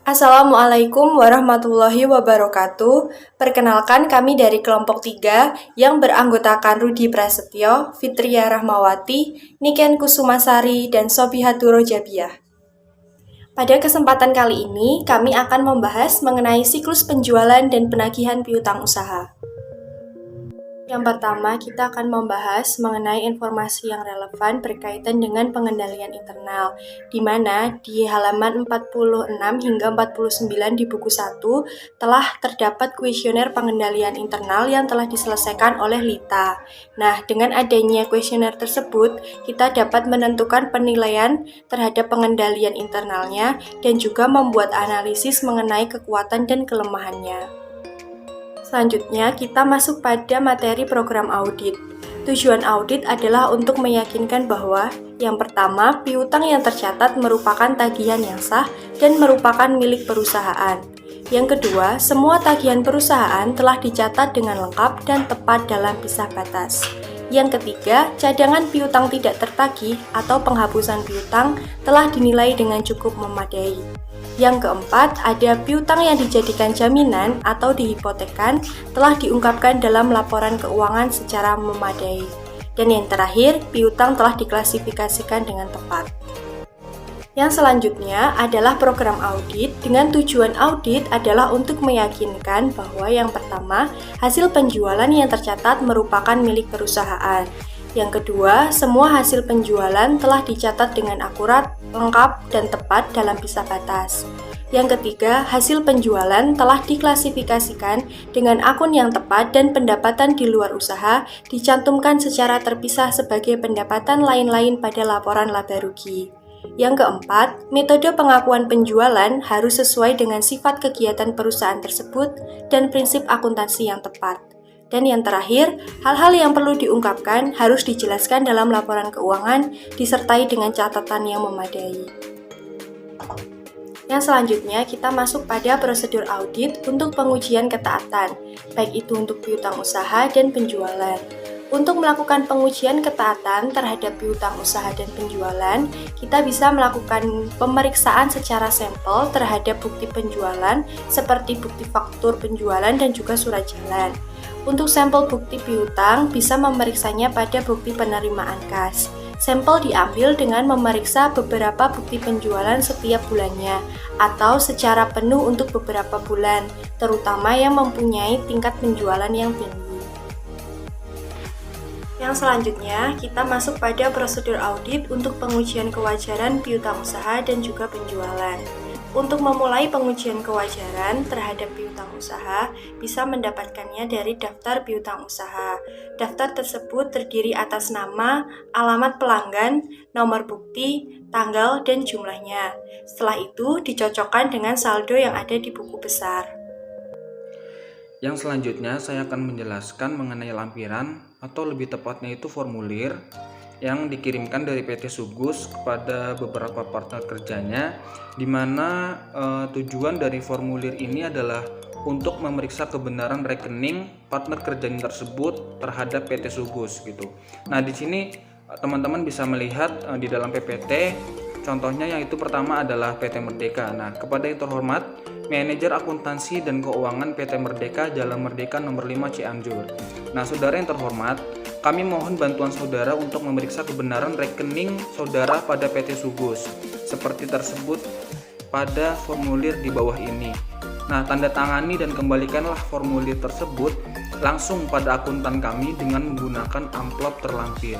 Assalamualaikum warahmatullahi wabarakatuh. Perkenalkan kami dari kelompok 3 yang beranggotakan Rudi Prasetyo, Fitria Rahmawati, Niken Kusumasari, dan Sobihatu Rojabiah. Pada kesempatan kali ini, kami akan membahas mengenai siklus penjualan dan penagihan piutang usaha. Yang pertama, kita akan membahas mengenai informasi yang relevan berkaitan dengan pengendalian internal, di mana di halaman 46 hingga 49 di buku 1 telah terdapat kuesioner pengendalian internal yang telah diselesaikan oleh Lita. Nah, dengan adanya kuesioner tersebut, kita dapat menentukan penilaian terhadap pengendalian internalnya dan juga membuat analisis mengenai kekuatan dan kelemahannya. Selanjutnya, kita masuk pada materi program audit. Tujuan audit adalah untuk meyakinkan bahwa yang pertama, piutang yang tercatat merupakan tagihan yang sah dan merupakan milik perusahaan. Yang kedua, semua tagihan perusahaan telah dicatat dengan lengkap dan tepat dalam pisah batas. Yang ketiga, cadangan piutang tidak tertagih atau penghapusan piutang telah dinilai dengan cukup memadai. Yang keempat, ada piutang yang dijadikan jaminan atau dihipotekan telah diungkapkan dalam laporan keuangan secara memadai. Dan yang terakhir, piutang telah diklasifikasikan dengan tepat. Yang selanjutnya adalah program audit. Dengan tujuan audit adalah untuk meyakinkan bahwa yang pertama, hasil penjualan yang tercatat merupakan milik perusahaan. Yang kedua, semua hasil penjualan telah dicatat dengan akurat, lengkap, dan tepat dalam pisah batas. Yang ketiga, hasil penjualan telah diklasifikasikan dengan akun yang tepat dan pendapatan di luar usaha dicantumkan secara terpisah sebagai pendapatan lain-lain pada laporan laba rugi. Yang keempat, metode pengakuan penjualan harus sesuai dengan sifat kegiatan perusahaan tersebut dan prinsip akuntansi yang tepat. Dan yang terakhir, hal-hal yang perlu diungkapkan harus dijelaskan dalam laporan keuangan disertai dengan catatan yang memadai. Yang selanjutnya, kita masuk pada prosedur audit untuk pengujian ketaatan, baik itu untuk piutang usaha dan penjualan. Untuk melakukan pengujian ketaatan terhadap piutang usaha dan penjualan, kita bisa melakukan pemeriksaan secara sampel terhadap bukti penjualan seperti bukti faktur penjualan dan juga surat jalan. Untuk sampel bukti piutang bisa memeriksanya pada bukti penerimaan kas. Sampel diambil dengan memeriksa beberapa bukti penjualan setiap bulannya atau secara penuh untuk beberapa bulan, terutama yang mempunyai tingkat penjualan yang tinggi. Yang selanjutnya, kita masuk pada prosedur audit untuk pengujian kewajaran piutang usaha dan juga penjualan. Untuk memulai pengujian kewajaran terhadap piutang usaha, bisa mendapatkannya dari daftar piutang usaha. Daftar tersebut terdiri atas nama, alamat pelanggan, nomor bukti, tanggal, dan jumlahnya. Setelah itu, dicocokkan dengan saldo yang ada di buku besar. Yang selanjutnya, saya akan menjelaskan mengenai lampiran atau lebih tepatnya itu formulir yang dikirimkan dari PT Sugus kepada beberapa partner kerjanya, di mana tujuan dari formulir ini adalah untuk memeriksa kebenaran rekening partner kerjanya tersebut terhadap PT Sugus gitu. Nah, di sini teman-teman bisa melihat di dalam PPT, contohnya yang itu pertama adalah PT Merdeka. Nah, kepada yang terhormat Manajer Akuntansi dan Keuangan PT Merdeka Jalan Merdeka nomor 5 Cianjur. Nah, saudara yang terhormat, kami mohon bantuan saudara untuk memeriksa kebenaran rekening saudara pada PT Sugus seperti tersebut pada formulir di bawah ini. Nah, tanda tangani dan kembalikanlah formulir tersebut langsung pada akuntan kami dengan menggunakan amplop terlampir.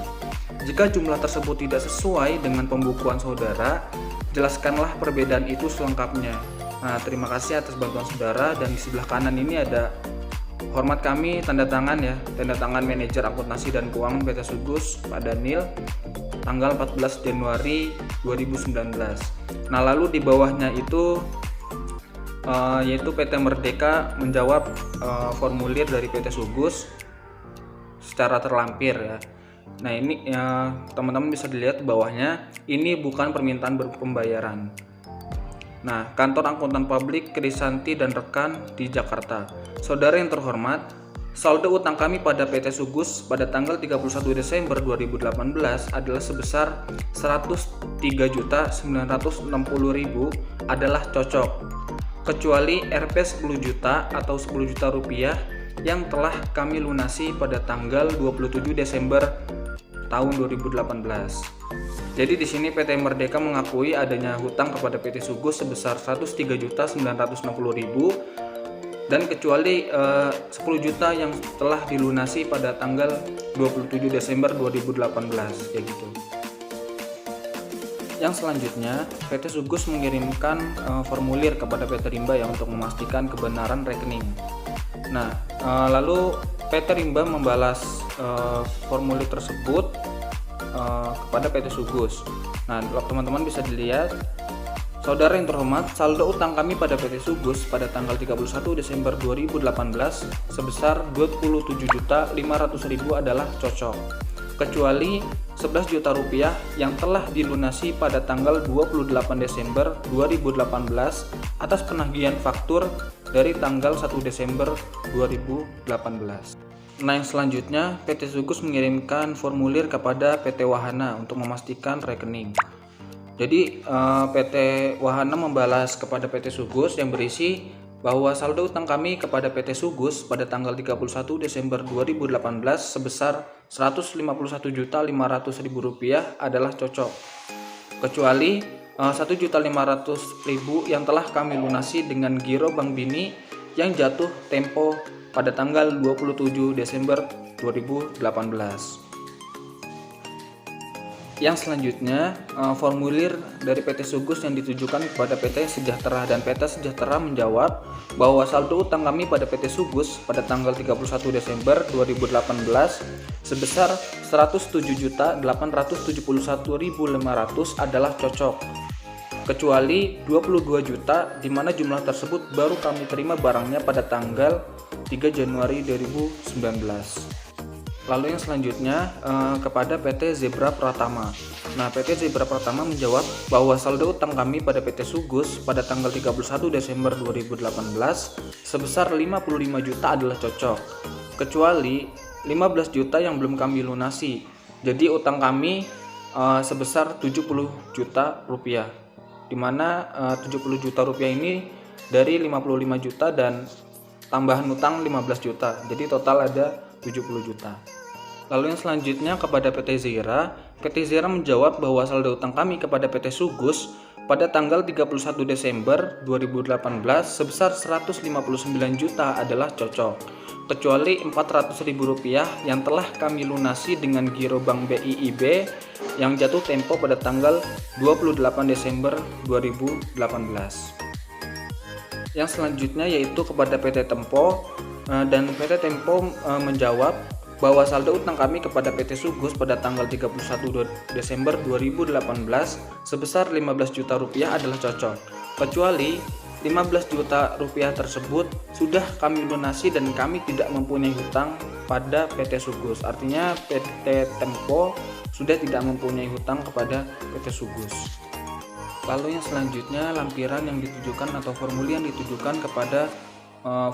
Jika jumlah tersebut tidak sesuai dengan pembukuan saudara, jelaskanlah perbedaan itu selengkapnya. Nah, terima kasih atas bantuan saudara, dan di sebelah kanan ini ada hormat kami, tanda tangan ya, tanda tangan Manajer Akuntansi dan Keuangan PT Sugus Pak Daniel, tanggal 14 Januari 2019. Nah, lalu di bawahnya itu yaitu PT Merdeka menjawab formulir dari PT Sugus secara terlampir ya. Nah, ini ya, teman-teman bisa dilihat di bawahnya, ini bukan permintaan pembayaran. Nah, kantor akuntan publik Krisanti dan rekan di Jakarta. Saudara yang terhormat, saldo utang kami pada PT Sugus pada tanggal 31 Desember 2018 adalah sebesar 103.960.000 adalah cocok. kecuali Rp 10 juta atau 10 juta rupiah yang telah kami lunasi pada tanggal 27 Desember tahun 2018. Jadi di sini PT Merdeka mengakui adanya hutang kepada PT Sugus sebesar 103.960.000 dan kecuali 10 juta yang telah dilunasi pada tanggal 27 Desember 2018 kayak gitu. Yang selanjutnya, PT Sugus mengirimkan formulir kepada PT Rimba ya untuk memastikan kebenaran rekening. Nah, lalu PT Rimba membalas formulir tersebut kepada PT Sugus. Nah, teman-teman bisa dilihat, saudara yang terhormat, saldo utang kami pada PT Sugus pada tanggal 31 Desember 2018 sebesar 27.500.000 adalah cocok, kecuali 11 juta rupiah yang telah dilunasi pada tanggal 28 Desember 2018 atas penagihan faktur dari tanggal 1 Desember 2018. Nah, yang selanjutnya PT Sugus mengirimkan formulir kepada PT Wahana untuk memastikan rekening. Jadi PT Wahana membalas kepada PT Sugus yang berisi bahwa saldo utang kami kepada PT Sugus pada tanggal 31 Desember 2018 sebesar Rp151.500.000 adalah cocok, kecuali Rp1.500.000 yang telah kami lunasi dengan giro Bank Bini yang jatuh tempo pada tanggal 27 Desember 2018. Yang selanjutnya, formulir dari PT Sugus yang ditujukan kepada PT Sejahtera, dan PT Sejahtera menjawab bahwa saldo utang kami pada PT Sugus pada tanggal 31 Desember 2018 sebesar Rp107.871.500 adalah cocok, kecuali 22 juta di mana jumlah tersebut baru kami terima barangnya pada tanggal 3 Januari 2019. Lalu yang selanjutnya kepada PT Zebra Pratama. Nah, PT Zebra Pratama menjawab bahwa saldo utang kami pada PT Sugus pada tanggal 31 Desember 2018 sebesar 55 juta adalah cocok, kecuali 15 juta yang belum kami lunasi. Jadi utang kami sebesar 70 juta rupiah, di mana 70 juta rupiah ini dari 55 juta dan tambahan utang 15 juta. Jadi total ada 70 juta. Lalu yang selanjutnya kepada PT Zera. PT Zera menjawab bahwa saldo utang kami kepada PT Sugus pada tanggal 31 Desember 2018 sebesar 159 juta adalah cocok, kecuali Rp400.000 yang telah kami lunasi dengan giro Bank BIIB yang jatuh tempo pada tanggal 28 Desember 2018. Yang selanjutnya yaitu kepada PT Tempo, dan PT Tempo menjawab bahwa saldo utang kami kepada PT Sugus pada tanggal 31 Desember 2018 sebesar 15 juta rupiah adalah cocok, kecuali 15 juta rupiah tersebut sudah kami lunasi dan kami tidak mempunyai hutang pada PT Sugus. Artinya PT Tempo sudah tidak mempunyai hutang kepada PT Sugus. Lalu yang selanjutnya lampiran yang ditujukan atau formulir yang ditujukan kepada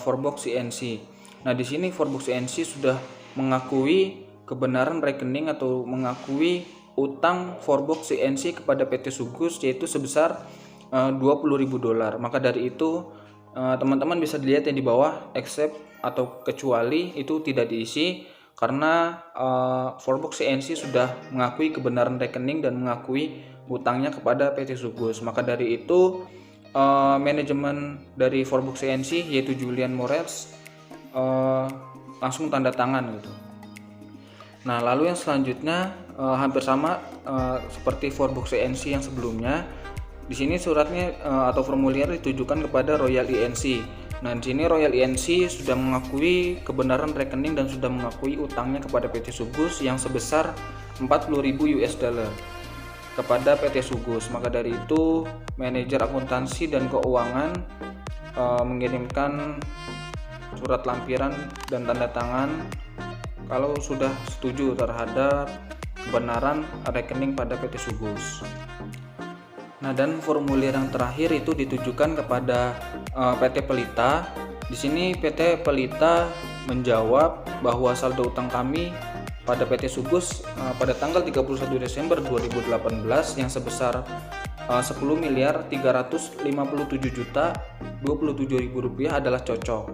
Forbox CNC. Nah, di sini Forbox CNC sudah mengakui kebenaran rekening atau mengakui utang Forbox CNC kepada PT Sugus yaitu sebesar $20.000. Maka dari itu teman-teman bisa dilihat yang di bawah except atau kecuali itu tidak diisi karena Forbox CNC sudah mengakui kebenaran rekening dan mengakui utangnya kepada PT Sugus. Maka dari itu manajemen dari Forbox CNC yaitu Julian Morels langsung tanda tangan gitu. Nah, lalu yang selanjutnya hampir sama seperti Forbox CNC yang sebelumnya. Di sini suratnya atau formulir ditujukan kepada Royal INC. Nah, di sini Royal INC sudah mengakui kebenaran rekening dan sudah mengakui utangnya kepada PT Sugus yang sebesar $40.000 kepada PT Sugus. Maka dari itu manajer akuntansi dan keuangan mengirimkan surat lampiran dan tanda tangan kalau sudah setuju terhadap kebenaran rekening pada PT Sugus. Nah, dan formulir yang terakhir itu ditujukan kepada PT Pelita. Di sini PT Pelita menjawab bahwa saldo utang kami pada PT Sugus pada tanggal 31 Desember 2018 yang sebesar 10 miliar 357 juta 27.000 rupiah adalah cocok.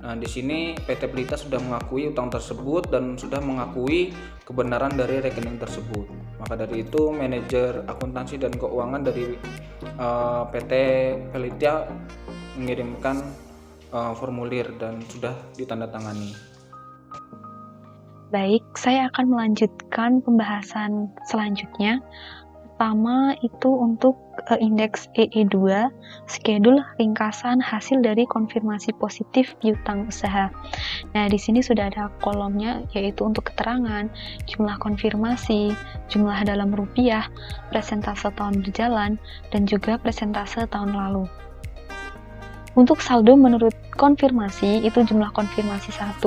Nah, di sini PT Pelita sudah mengakui utang tersebut dan sudah mengakui kebenaran dari rekening tersebut. Maka dari itu, manajer akuntansi dan keuangan dari PT Pelita mengirimkan formulir dan sudah ditandatangani. Baik, saya akan melanjutkan pembahasan selanjutnya. Pertama itu untuk indeks EE2, skedul ringkasan hasil dari konfirmasi positif piutang usaha. Nah, di sini sudah ada kolomnya, yaitu untuk keterangan, jumlah konfirmasi, jumlah dalam rupiah, persentase tahun berjalan, dan juga persentase tahun lalu. Untuk saldo menurut konfirmasi, itu jumlah konfirmasi 1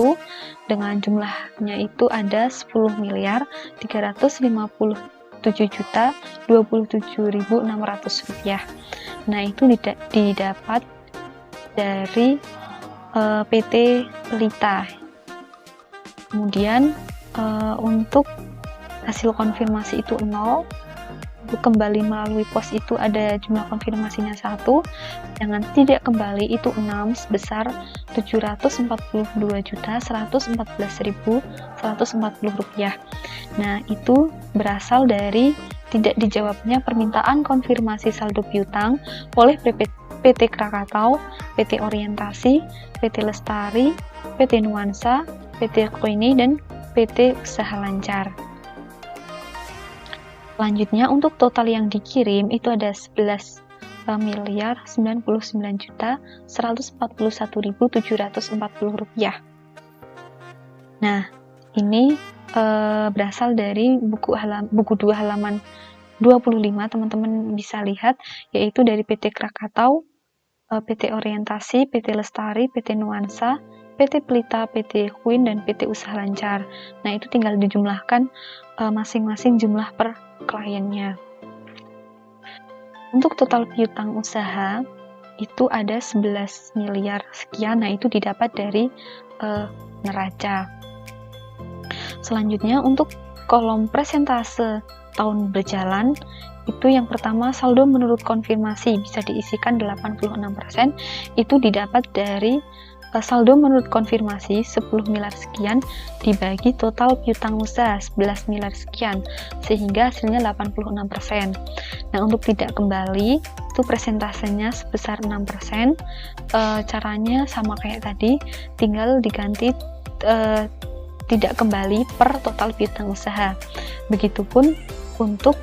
dengan jumlahnya itu ada 10 miliar 357 juta 27.600 rupiah. Nah, itu didapat dari PT Pelita. Kemudian untuk hasil konfirmasi itu 0. Untuk kembali melalui pos itu ada jumlah konfirmasinya 1, dengan tidak kembali itu 6 sebesar 742.114.140 rupiah. Nah, itu berasal dari tidak dijawabnya permintaan konfirmasi saldo piutang oleh PT Krakatau, PT Orientasi, PT Lestari, PT Nuansa, PT Koini, dan PT Usaha Lancar. Selanjutnya, untuk total yang dikirim itu ada 11 miliar 99 juta 141.740 rupiah. Nah, ini berasal dari buku 2 halaman 25, teman-teman bisa lihat, yaitu dari PT Krakatau, PT Orientasi, PT Lestari, PT Nuansa, PT Pelita, PT Queen, dan PT Usaha Lancar. Nah, itu tinggal dijumlahkan masing-masing jumlah per kliennya. Untuk total piutang usaha itu ada 11 miliar sekian. Nah, itu didapat dari neraca. Selanjutnya, untuk kolom persentase tahun berjalan, itu yang pertama saldo menurut konfirmasi bisa diisikan 86%, itu didapat dari saldo menurut konfirmasi 10 miliar sekian dibagi total piutang usaha 11 miliar sekian, sehingga hasilnya 86%. Nah, untuk tidak kembali itu persentasenya sebesar 6%. Caranya sama kayak tadi, tinggal diganti tidak kembali per total piutang usaha. Begitupun untuk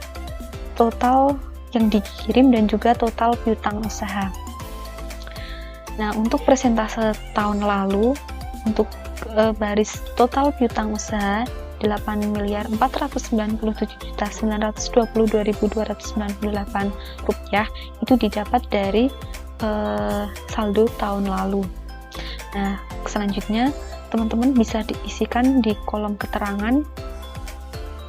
total yang dikirim dan juga total piutang usaha. Nah, untuk persentase tahun lalu, untuk baris total piutang usaha 8.497.922.298 rupiah itu didapat dari saldo tahun lalu. Nah, selanjutnya teman-teman bisa diisikan di kolom keterangan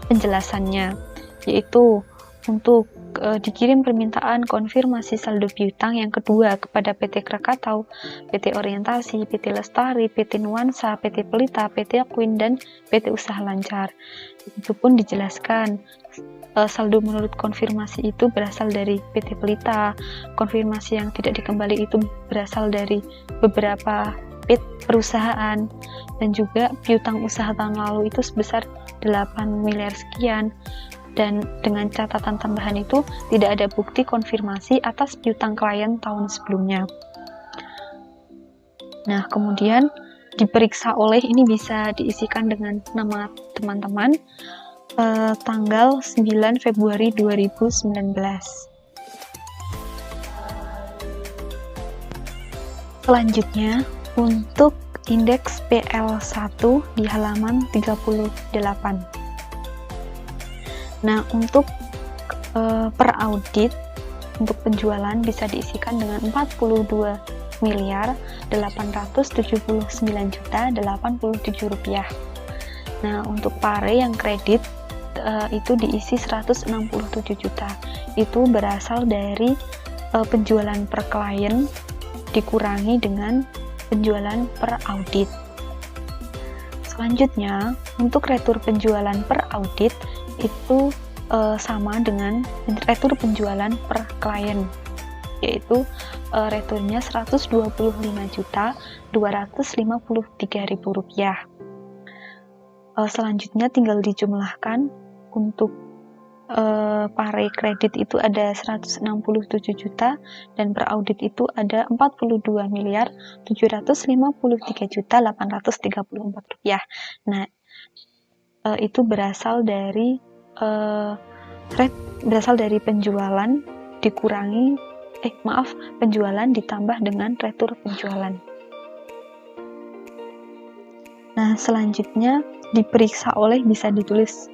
penjelasannya, yaitu untuk dikirim permintaan konfirmasi saldo piutang yang kedua kepada PT Krakatau, PT Orientasi, PT Lestari, PT Nuansa, PT Pelita, PT Queen, dan PT Usaha Lancar. Itu pun dijelaskan saldo menurut konfirmasi itu berasal dari PT Pelita, konfirmasi yang tidak dikembali itu berasal dari beberapa perusahaan, dan juga piutang usaha tahun lalu itu sebesar 8 miliar sekian. Dan dengan catatan tambahan itu tidak ada bukti konfirmasi atas piutang klien tahun sebelumnya. Nah, kemudian diperiksa oleh, ini bisa diisikan dengan nama teman-teman, tanggal 9 Februari 2019. Selanjutnya, untuk indeks PL1 di halaman 38. Nah, untuk per audit untuk penjualan bisa diisikan dengan 42 miliar 879 juta 87 rupiah. Nah, untuk pare yang kredit itu diisi 167 juta. Itu berasal dari penjualan per klien dikurangi dengan penjualan per audit. Selanjutnya, untuk retur penjualan per audit itu sama dengan retur penjualan per klien, yaitu returnya Rp125.253.000. Selanjutnya tinggal dijumlahkan. Untuk pare kredit itu ada 167 juta dan per audit itu ada Rp42.753.834. Nah, itu berasal dari penjualan dikurangi penjualan ditambah dengan retur penjualan. Nah, selanjutnya diperiksa oleh bisa ditulis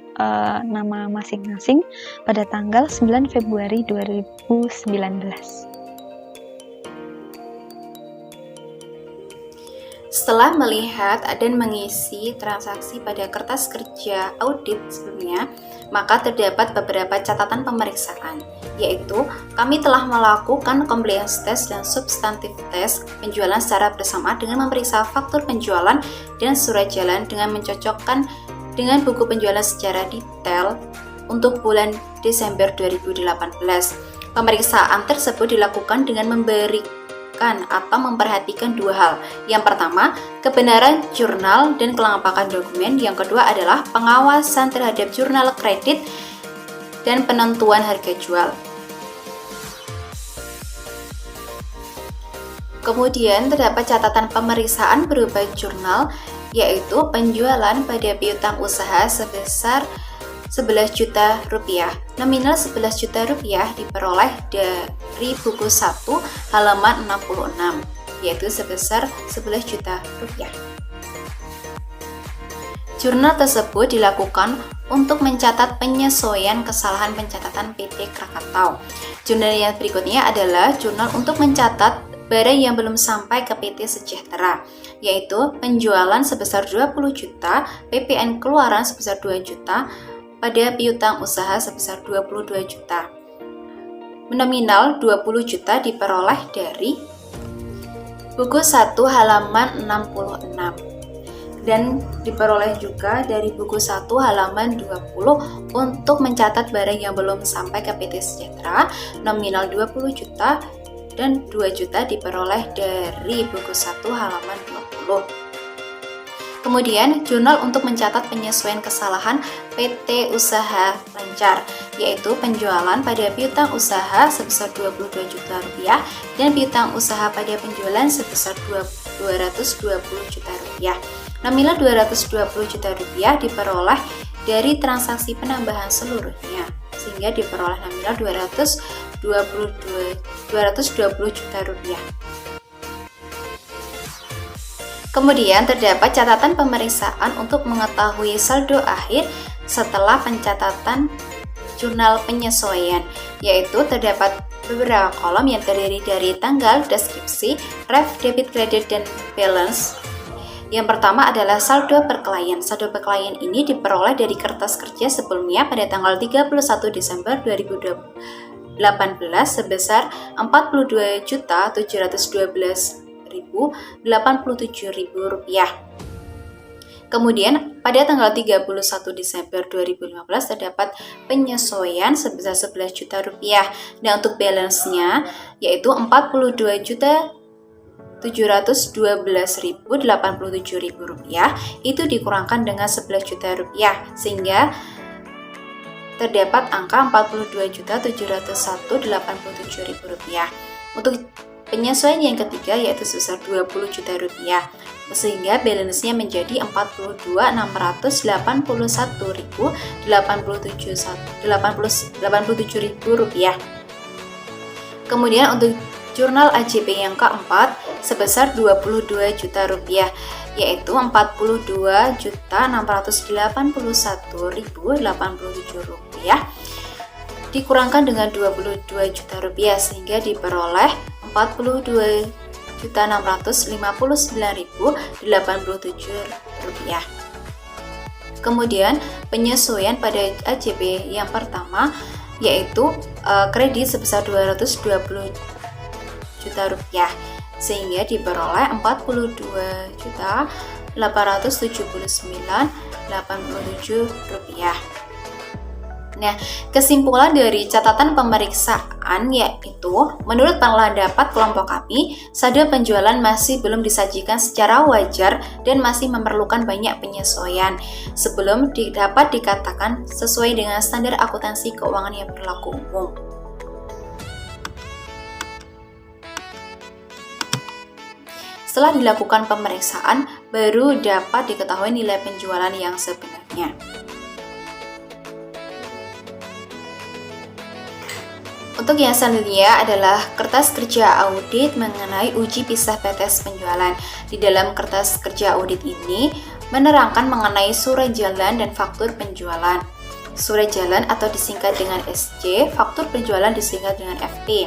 nama masing-masing pada tanggal 9 Februari 2019. Setelah melihat dan mengisi transaksi pada kertas kerja audit sebelumnya, maka terdapat beberapa catatan pemeriksaan, yaitu kami telah melakukan compliance test dan substantive test penjualan secara bersama dengan memeriksa faktur penjualan dan surat jalan dengan mencocokkan dengan buku penjualan secara detail untuk bulan Desember 2018. Pemeriksaan tersebut dilakukan dengan memberikan atau memperhatikan dua hal. Yang pertama, kebenaran jurnal dan kelengkapan dokumen. Yang kedua adalah pengawasan terhadap jurnal kredit dan penentuan harga jual. Kemudian terdapat catatan pemeriksaan berupa jurnal, yaitu penjualan pada piutang usaha sebesar Rp11 juta. Nominal Rp11 juta diperoleh dari buku 1 halaman 66, yaitu sebesar Rp11 juta. Jurnal tersebut dilakukan untuk mencatat penyesuaian kesalahan pencatatan PT Krakatau. Jurnal yang berikutnya adalah jurnal untuk mencatat barang yang belum sampai ke PT Sejahtera, yaitu penjualan sebesar 20 juta, PPN keluaran sebesar 2 juta, pada piutang usaha sebesar 22 juta. Nominal 20 juta diperoleh dari buku 1 halaman 66 dan diperoleh juga dari buku 1 halaman 20 untuk mencatat barang yang belum sampai ke PT Sejahtera. Nominal 20 juta dan 2 juta diperoleh dari buku 1 halaman 20. Kemudian, jurnal untuk mencatat penyesuaian kesalahan PT Usaha Lancar, yaitu penjualan pada piutang usaha sebesar Rp22 juta dan piutang usaha pada penjualan sebesar Rp220 juta. Nominal Rp220 juta diperoleh dari transaksi penambahan seluruhnya, sehingga diperoleh nominal Rp220 juta. Kemudian terdapat catatan pemeriksaan untuk mengetahui saldo akhir setelah pencatatan jurnal penyesuaian, yaitu terdapat beberapa kolom yang terdiri dari tanggal, deskripsi, ref, debit, kredit, dan balance. Yang pertama adalah saldo per klien. Saldo per klien ini diperoleh dari kertas kerja sebelumnya pada tanggal 31 Desember 2018 sebesar Rp42.712.087. Kemudian pada tanggal 31 Desember 2015 terdapat penyesuaian sebesar Rp11 juta. Dan untuk balance-nya yaitu Rp42.712.087 itu dikurangkan dengan Rp11 juta, sehingga terdapat angka Rp42.701.087. Untuk penyesuaian yang ketiga yaitu sebesar Rp20 juta, sehingga balance-nya menjadi Rp42.681.087. Kemudian untuk jurnal AJB yang keempat sebesar Rp22 juta, yaitu Rp42.681.087 dikurangkan dengan Rp22 juta, sehingga diperoleh Rp42.659.087. Kemudian penyesuaian pada AJB yang pertama yaitu kredit sebesar Rp220 juta, sehingga diperoleh Rp42.879.087. Nah, kesimpulan dari catatan pemeriksaan yaitu, menurut pendapat kelompok kami, saldo penjualan masih belum disajikan secara wajar dan masih memerlukan banyak penyesuaian sebelum dapat dikatakan sesuai dengan standar akuntansi keuangan yang berlaku umum. Setelah dilakukan pemeriksaan, baru dapat diketahui nilai penjualan yang sebenarnya. Untuk yang selanjutnya adalah kertas kerja audit mengenai uji pisah PTS penjualan. Di dalam kertas kerja audit ini menerangkan mengenai surat jalan dan faktur penjualan. Surat jalan atau disingkat dengan SJ, faktur penjualan disingkat dengan FT.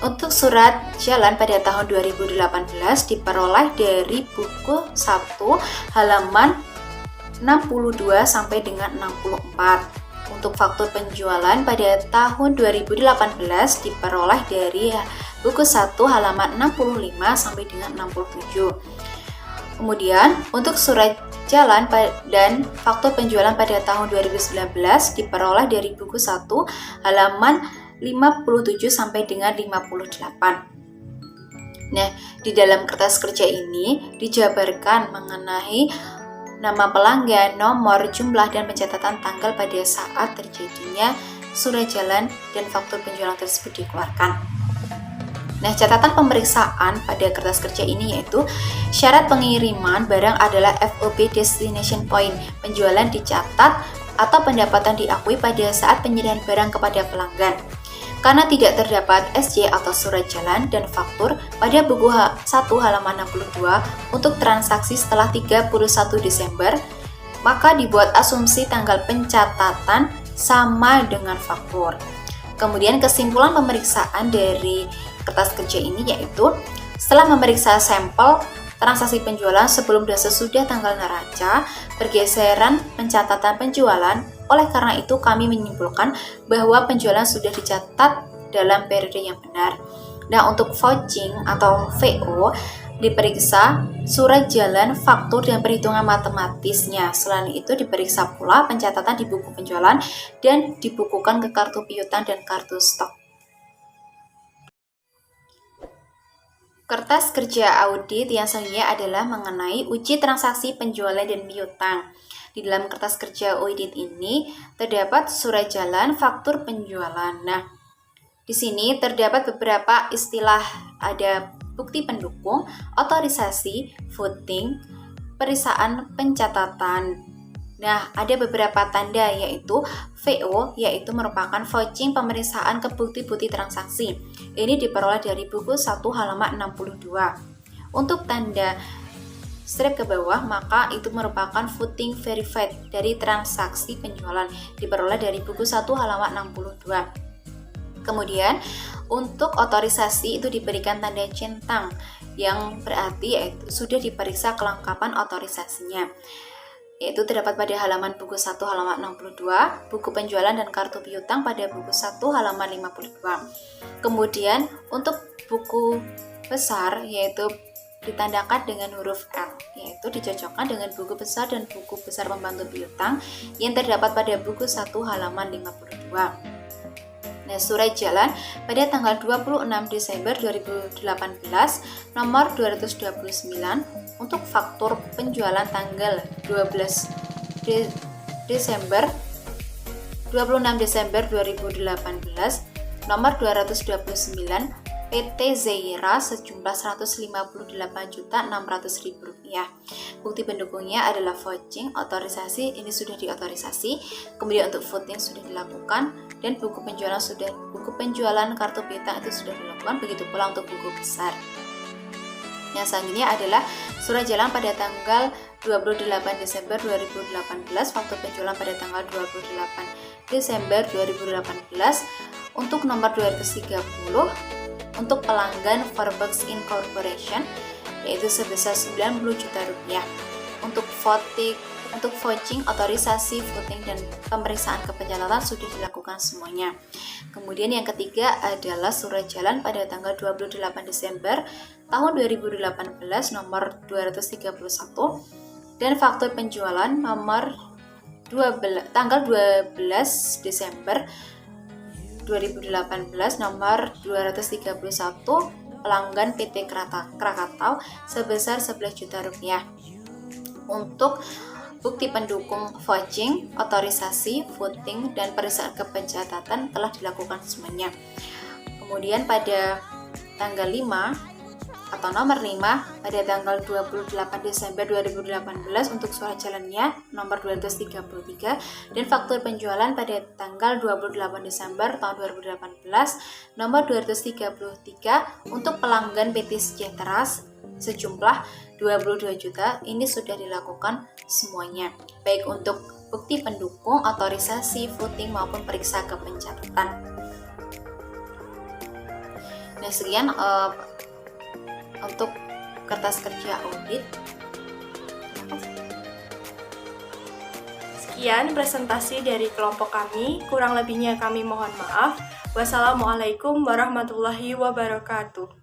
Untuk surat jalan pada tahun 2018 diperoleh dari buku 1 halaman 62 sampai dengan 64. Untuk faktur penjualan pada tahun 2018 diperoleh dari buku 1 halaman 65 sampai dengan 67. Kemudian untuk surat jalan dan faktur penjualan pada tahun 2019 diperoleh dari buku 1 halaman 57 sampai dengan 58. Nah, di dalam kertas kerja ini dijabarkan mengenai nama pelanggan, nomor, jumlah, dan pencatatan tanggal pada saat terjadinya surat jalan dan faktur penjualan tersebut dikeluarkan. Nah, catatan pemeriksaan pada kertas kerja ini yaitu syarat pengiriman barang adalah FOB Destination Point. Penjualan dicatat atau pendapatan diakui pada saat penyerahan barang kepada pelanggan. Karena tidak terdapat SJ atau surat jalan dan faktur pada buku 1 halaman 62 untuk transaksi setelah 31 Desember, maka dibuat asumsi tanggal pencatatan sama dengan faktur. Kemudian kesimpulan pemeriksaan dari kertas kerja ini yaitu, setelah memeriksa sampel transaksi penjualan sebelum dan sesudah tanggal neraca, pergeseran pencatatan penjualan. Oleh karena itu, kami menyimpulkan bahwa penjualan sudah dicatat dalam periode yang benar. Nah, untuk vouching atau VO diperiksa surat jalan, faktur, dan perhitungan matematisnya. Selain itu, diperiksa pula pencatatan di buku penjualan dan dibukukan ke kartu piutang dan kartu stok. Kertas kerja audit yang selanjutnya adalah mengenai uji transaksi penjualan dan piutang. Di dalam kertas kerja audit ini terdapat surat jalan, faktur penjualan. Nah, di sini terdapat beberapa istilah, ada bukti pendukung, otorisasi, voting, periksaan pencatatan. Nah, ada beberapa tanda yaitu VO, yaitu merupakan vouching pemeriksaan ke bukti-bukti transaksi. Ini diperoleh dari buku 1 halaman 62. Untuk tanda strip ke bawah, maka itu merupakan voting verified dari transaksi penjualan, diperoleh dari buku 1 halaman 62. Kemudian untuk otorisasi itu diberikan tanda centang yang berarti yaitu sudah diperiksa kelengkapan otorisasinya, yaitu terdapat pada halaman buku 1 halaman 62, buku penjualan dan kartu piutang pada buku 1 halaman 52. Kemudian untuk buku besar yaitu ditandakan dengan huruf L, yaitu dicocokkan dengan buku besar dan buku besar pembantu piutang yang terdapat pada buku 1 halaman 52. Nah, surat jalan pada tanggal 26 Desember 2018 nomor 229 untuk faktur penjualan tanggal 26 Desember 2018 nomor 229 PT Zeira sejumlah Rp158.600.000. Bukti pendukungnya adalah vouching, otorisasi ini sudah diotorisasi, kemudian untuk voting sudah dilakukan, dan buku penjualan kartu piutang itu sudah dilakukan, begitu pula untuk buku besar. Yang selanjutnya adalah surat jalan pada tanggal 28 Desember 2018, faktur penjualan pada tanggal 28 Desember 2018 untuk nomor 230 untuk pelanggan Fairbox Incorporation yaitu sebesar Rp90 juta. Untuk vouching, otorisasi, voting, dan pemeriksaan kepencatatan sudah dilakukan semuanya. Kemudian yang ketiga adalah surat jalan pada tanggal 28 Desember tahun 2018 nomor 231 dan faktur penjualan nomor tanggal 12 Desember 2018 nomor 231 pelanggan PT Krakatau sebesar 11 juta rupiah. Untuk bukti pendukung vouching, otorisasi, voting, dan periksaan kepencatatan telah dilakukan semuanya. Kemudian pada tanggal 5 atau nomor 5 pada tanggal 28 Desember 2018 untuk surat jalannya nomor 233 dan faktur penjualan pada tanggal 28 Desember tahun 2018 nomor 233 untuk pelanggan PT Sejahtera sejumlah 22 juta. Ini sudah dilakukan semuanya, baik untuk bukti pendukung, otorisasi, voting maupun periksa kepencatatan. Nah, sekian untuk kertas kerja audit. Sekian presentasi dari kelompok kami, kurang lebihnya kami mohon maaf. Wassalamualaikum warahmatullahi wabarakatuh.